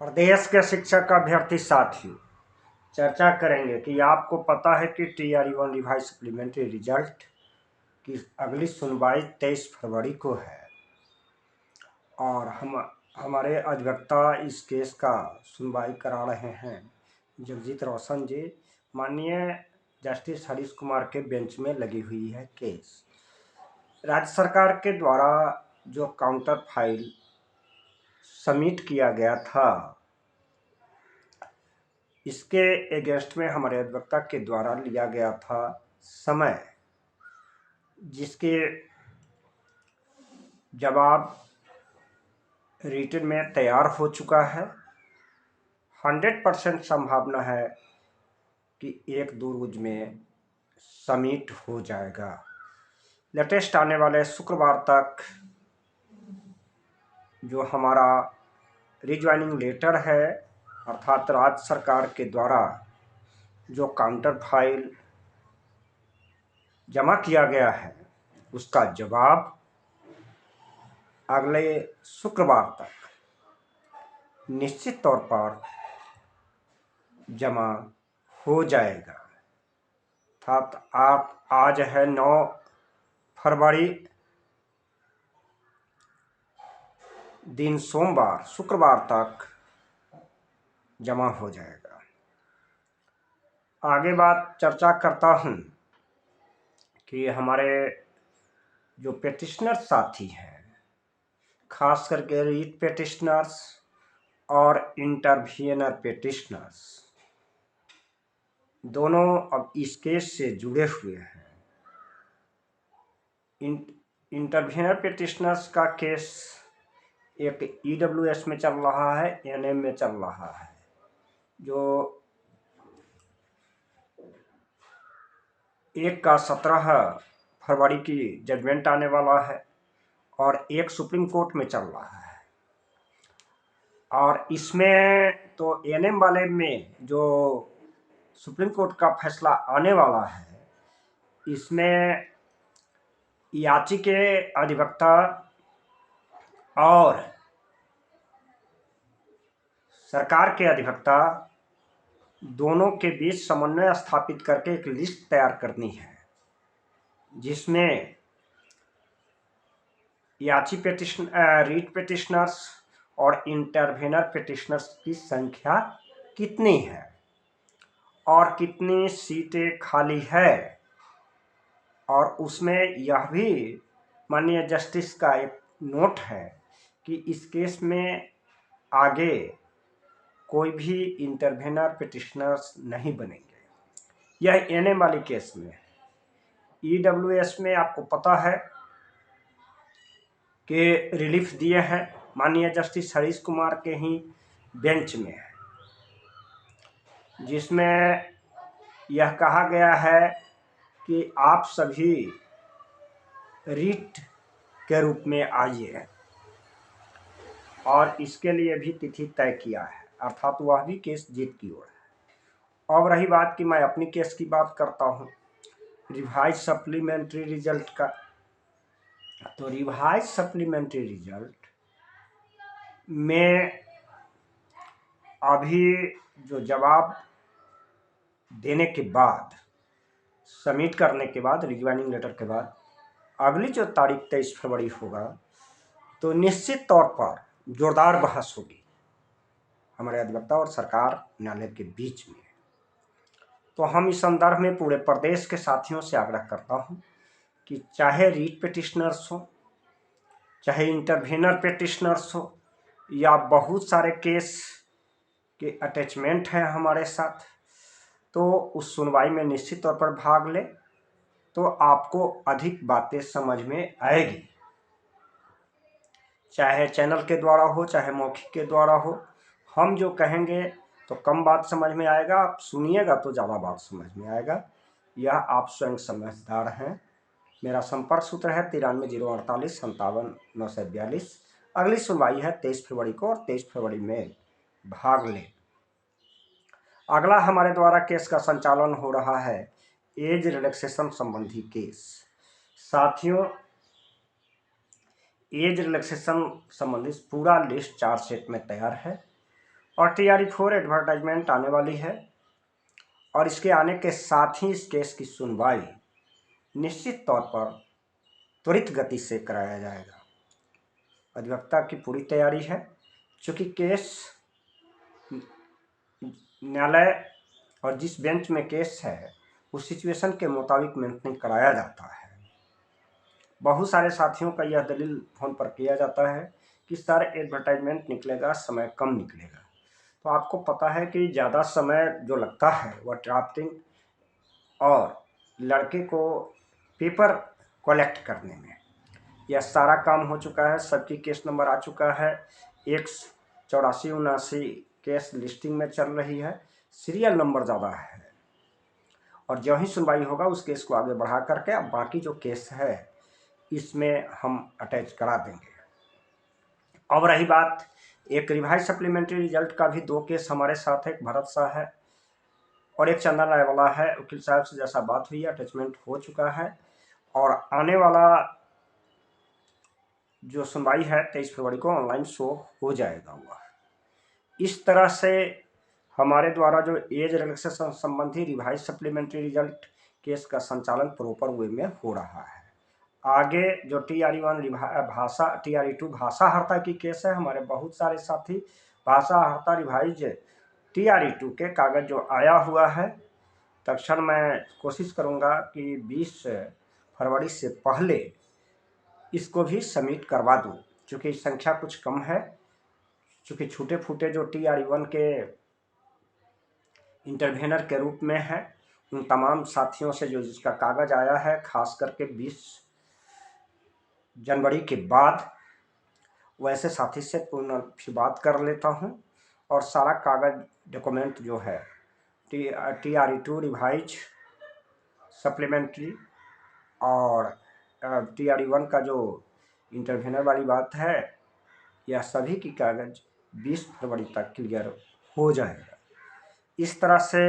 प्रदेश के शिक्षक अभ्यर्थी साथियों, चर्चा करेंगे कि आपको पता है कि TRE-1 रिवाइज सप्लीमेंट्री रिजल्ट की अगली सुनवाई 23 फरवरी को है और हमारे अधिवक्ता इस केस का सुनवाई करा रहे हैं जगजीत रोशन जी। माननीय जस्टिस हरीश कुमार के बेंच में लगी हुई है केस। राज्य सरकार के द्वारा जो काउंटर फाइल सबमिट किया गया था, इसके अगेंस्ट में हमारे अधिवक्ता के द्वारा लिया गया था समय, जिसके जवाब रिटन में तैयार हो चुका है। 100% संभावना है कि 1-2 रोज में सबमिट हो जाएगा। लेटेस्ट आने वाले शुक्रवार तक जो हमारा रिज्वाइनिंग लेटर है, अर्थात राज्य सरकार के द्वारा जो काउंटर फाइल जमा किया गया है, उसका जवाब अगले शुक्रवार तक निश्चित तौर पर जमा हो जाएगा। अर्थात आज है 9 फरवरी, दिन सोमवार, शुक्रवार तक जमा हो जाएगा। आगे बात चर्चा करता हूँ कि हमारे जो पेटिशनर साथी हैं, खास करके रीट पेटिशनर्स और इंटरव्यूनर पेटिशनर्स, दोनों अब इस केस से जुड़े हुए हैं। इंटरव्यूनर पेटिशनर्स का केस एक EWS में चल रहा है, NM में चल रहा है, जो 1 का 17 फरवरी की जजमेंट आने वाला है और एक सुप्रीम कोर्ट में चल रहा है। और इसमें तो NM वाले में जो सुप्रीम कोर्ट का फैसला आने वाला है, इसमें याची के अधिवक्ता और सरकार के अधिवक्ता दोनों के बीच समन्वय स्थापित करके एक लिस्ट तैयार करनी है, जिसमें याची रीट पेटिशनर्स और इंटरव्यूनर पेटिशनर्स की संख्या कितनी है और कितनी सीटें खाली है, और उसमें यह भी माननीय जस्टिस का एक नोट है कि इस केस में आगे कोई भी इंटरव्यूनर पेटिशनर्स नहीं बनेंगे। यह NM वाली केस में। EWS में आपको पता है कि रिलीफ दिए हैं माननीय जस्टिस हरीश कुमार के ही बेंच में है, जिसमें यह कहा गया है कि आप सभी रीट के रूप में आइए, और इसके लिए भी तिथि तय किया है, अर्थात वह भी केस जीत की ओर है। अब रही बात कि मैं अपनी केस की बात करता हूँ, रिवाइज सप्लीमेंट्री रिजल्ट का। तो रिवाइज सप्लीमेंट्री रिजल्ट में अभी जो जवाब देने के बाद, सबमिट करने के बाद, रिज्वाइनिंग लेटर के बाद अगली जो तारीख 23 फरवरी होगा, तो निश्चित तौर पर जोरदार बहस होगी हमारे अधिवक्ता और सरकार न्यायालय के बीच में। तो हम इस संदर्भ में पूरे प्रदेश के साथियों से आग्रह करता हूं कि चाहे रीट पेटिशनर्स हो, चाहे इंटरव्यूनर पेटिशनर्स हो, या बहुत सारे केस के अटैचमेंट हैं हमारे साथ, तो उस सुनवाई में निश्चित तौर पर भाग ले, तो आपको अधिक बातें समझ में आएगी। चाहे चैनल के द्वारा हो, चाहे मौखिक के द्वारा हो, हम जो कहेंगे तो कम बात समझ में आएगा, आप सुनिएगा तो ज़्यादा बात समझ में आएगा। यह आप स्वयं समझदार हैं। मेरा संपर्क सूत्र है 93 048 57 942। अगली सुनवाई है 23 फरवरी को, और 23 फरवरी में भाग लें। अगला हमारे द्वारा केस का संचालन हो रहा है एज रिलैक्सेशन संबंधी केस। साथियों, एज रिलैक्सेशन संबंधी पूरा लिस्ट चार्जशीट में तैयार है, और TRE-4 एडवर्टाइजमेंट आने वाली है और इसके आने के साथ ही इस केस की सुनवाई निश्चित तौर पर त्वरित गति से कराया जाएगा। अधिवक्ता की पूरी तैयारी है, चूँकि केस न्यायालय और जिस बेंच में केस है उस सिचुएशन के मुताबिक मेंटेन कराया जाता है। बहुत सारे साथियों का यह दलील फोन पर किया जाता है कि सर एडवर्टाइजमेंट निकलेगा, समय कम निकलेगा। तो आपको पता है कि ज़्यादा समय जो लगता है वह ड्राफ्टिंग और लड़के को पेपर कलेक्ट करने में। यह सारा काम हो चुका है, सबकी केस नंबर आ चुका है, 184-79 केस लिस्टिंग में चल रही है, सीरियल नंबर ज़्यादा है और जो ही सुनवाई होगा उस केस को आगे बढ़ा करके अब बाकी जो केस है इसमें हम अटैच करा देंगे। अब रही बात एक रिवाइज सप्लीमेंट्री रिजल्ट का भी 2 केस हमारे साथ है, एक भरत शाह है और एक चंदन रायवाला है। वकील साहब से जैसा बात हुई है अटैचमेंट हो चुका है और आने वाला जो सुनवाई है 23 फरवरी को ऑनलाइन शो हो जाएगा। हुआ इस तरह से हमारे द्वारा जो एज रिलैक्सेशन संबंधी रिवाइज सप्लीमेंट्री रिजल्ट केस का संचालन प्रॉपर वे में हो रहा है। आगे जो TRE-1 भाषा, TRE-2 भाषा हर्ता की केस है, हमारे बहुत सारे साथी भाषा हर्ता रिवाइज TRE-2 के कागज जो आया हुआ है तत्क्षण मैं कोशिश करूंगा कि 20 फरवरी से पहले इसको भी सबमिट करवा दूं, चूँकि संख्या कुछ कम है, चूँकि छूटे फूटे जो TRE-1 के इंटरवेनर के रूप में है उन तमाम साथियों से जो जिसका कागज़ आया है, खास करके 20 जनवरी के बाद वैसे साथी से पुनः फिर बात कर लेता हूं और सारा कागज़ डॉक्यूमेंट जो है TRE-2 रिवाइज सप्लीमेंट्री और TRE-1 का जो इंटरवेनर वाली बात है, यह सभी की कागज़ 20 फरवरी तक क्लियर हो जाएगा। इस तरह से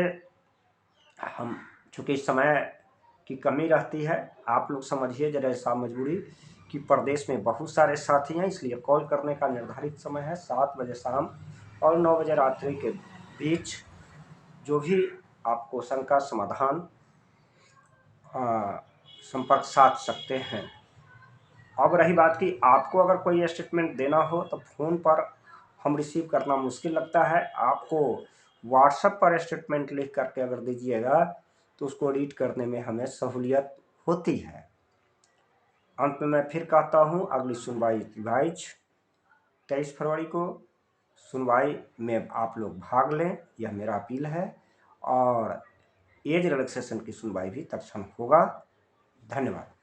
हम, चूँकि समय की कमी रहती है, आप लोग समझिए जरा ऐसा मजबूरी कि प्रदेश में बहुत सारे साथी हैं, इसलिए कॉल करने का निर्धारित समय है 7 बजे शाम और 9 बजे रात्रि के बीच। जो भी आपको शंका समाधान संपर्क साध सकते हैं। अब रही बात कि आपको अगर कोई स्टेटमेंट देना हो तो फ़ोन पर हम रिसीव करना मुश्किल लगता है, आपको व्हाट्सएप पर स्टेटमेंट लिख करके अगर दीजिएगा तो उसको रीड करने में हमें सहूलियत होती है। अंत में मैं फिर कहता हूँ, अगली सुनवाई रिवाइज 23 फरवरी को सुनवाई में आप लोग भाग लें, यह मेरा अपील है। और एज रिलैक्सेशन की सुनवाई भी तत्क्षण होगा। धन्यवाद।